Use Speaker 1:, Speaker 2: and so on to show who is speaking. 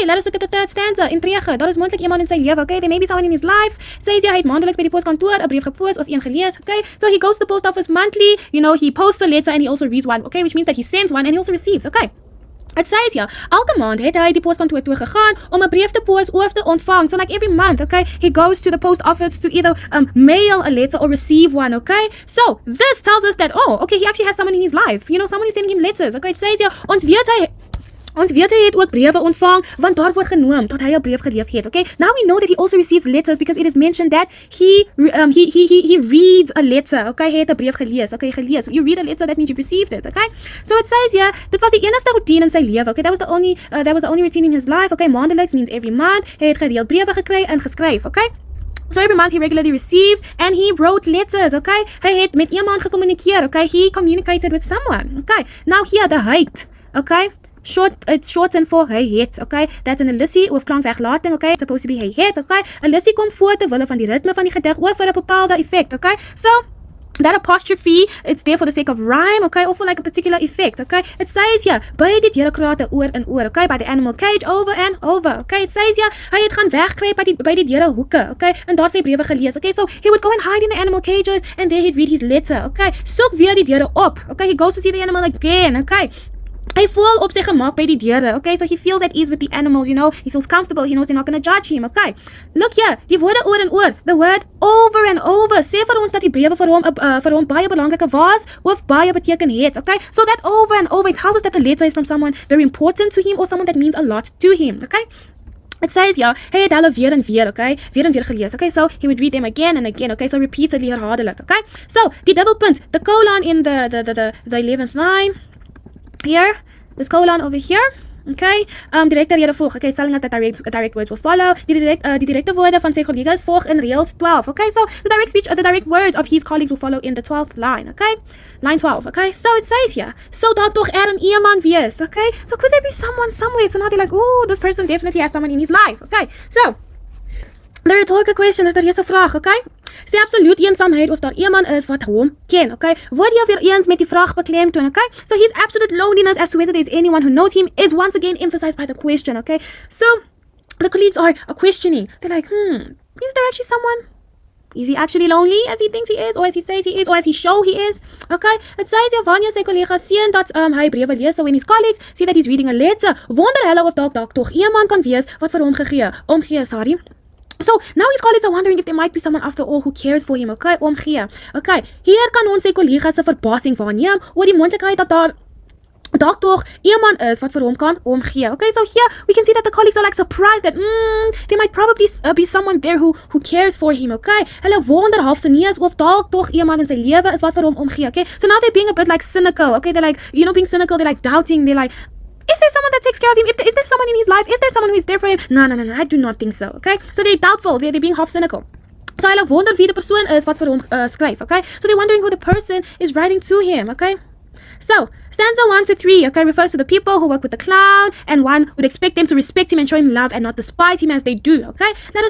Speaker 1: Let us look at the third stanza. Intrige, daar is moontlik iemand in sy lewe, okay? There may be someone in his life. Sê hy het maandeliks by die poskantoor 'n brief gepost of een gelees, okay? So he goes to the post office monthly, you know, he posts a letter and he also reads one, okay? Which means that he sends one and he also receives, okay? Het sê ja, elke maand het hy die poskantoor toe gegaan om 'n brief te post of te ontvang. So like every month, okay, he goes to the post office to either mail a letter or receive one, okay? So this tells us that, oh, okay, he actually has someone in his life. You know, someone is sending him letters, okay? Het sê ja, ons weet hy het ook briewe ontvang, want daar word genoem dat hy 'n brief geleef het, okay? Now we know that he also receives letters because it is mentioned that he reads a letter, okay? Hy het 'n brief gelees, okay, gelees. You read a letter, that means you've received it, okay? So it says here, dit was die enigste routine in sy lewe, okay? That was the only routine in his life, okay? Maandeliks means every month. Hy het gereeld briewe gekry en geskryf, okay? So every month he regularly received and he wrote letters, okay? Hy het met iemand gekommunikeer, okay? He communicated with someone, okay? Now here, the height, okay? It's shortened for hy het, okay? That's an ellipse with klankweglating, okay? It's supposed to be hy het, okay? Ellipse kom voor te wille van die ritme van die gedig of vir 'n bepaalde effect, okay? So that apostrophe, it's there for the sake of rhyme, okay? Or for like a particular effect, okay? It says here, by die deurkrate oor en oor, okay? By the animal cage over and over, okay? It says here, hy het gaan wegkruip by die deure hoeke, okay? En daar sy briewe gelees, okay? So he would go and hide in the animal cages and there he'd read his letter, okay? Soek weer die deure op, okay? He goes to see the animal again, okay? Hy voel op sy gemak by die deure, okay? So he feels at ease with the animals, you know? He feels comfortable, he knows they're not going to judge him, okay? Look here, die woorde oor en oor, the word over and over, sê vir ons dat die briewe vir hom baie belangrike was, of baie beteken het, okay? So that over and over, it tells us that the letter is from someone very important to him, or someone that means a lot to him, okay? It says, ja, hy het hulle weer en weer, okay? Weer en weer gelees, okay? So he would read them again and again, okay? So repeatedly, herhaaldelik, okay? So, die dubbelpunt, the colon in the 11th line, here, this colon over here, okay, directe rede volg, okay, telling us that direct words will follow, die directe woorde van sy collega's volg in reels 12, okay, so the direct words of his colleagues will follow in the 12th line, okay, line 12, okay, so it says here, so dat toch een iemand wees, okay, so could there be someone somewhere, so now they're like, oh, this person definitely has someone in his life, okay, so, the rhetorical question is, daar is 'n vraag, okay? Sê absoluut eensaamheid of daar iemand is wat hom ken, okay? Word jy weer eens met die vraag beklemtoon, okay? So his absolute loneliness as to whether there's anyone who knows him is once again emphasized by the question, okay? So the colleagues are questioning. They're like, is there actually someone? Is he actually lonely as he thinks he is, or as he says he is, or as he show he is? Okay? It says hier, wanneer sy collega's sien dat hy briewe lees, so when his colleagues see that he's reading a letter, wonder hulle of dalk tog iemand kan wees wat vir hom omgee, sorry. So, now his colleagues are wondering if there might be someone after all who cares for him, okay, omgee. Okay, hier kan ons sy collega's se verbasing waarneem oor die moontlikheid dat daar dalk tog iemand is wat vir hom kan omgee. Okay, so here we can see that the colleagues are like surprised that there might probably be someone there who cares for him, okay? Hulle wonder half se neus of dalk tog iemand in sy lewe is wat vir hom omgee, okay? So now they're being a bit like cynical, okay? They're like, you know, being cynical, they're like doubting, they're like, is there someone that takes care of him? Is there someone in his life? Is there someone who is there for him? No, I do not think so, okay? So they're doubtful, they're being half cynical. So hulle wonder wie die persoon is wat vir hom skryf, okay? So they're wondering who the person is writing to him, okay? So, stanza 1 to 3, okay, refers to the people who work with the clown, and one would expect them to respect him and show him love and not despise him as they do, okay? Let us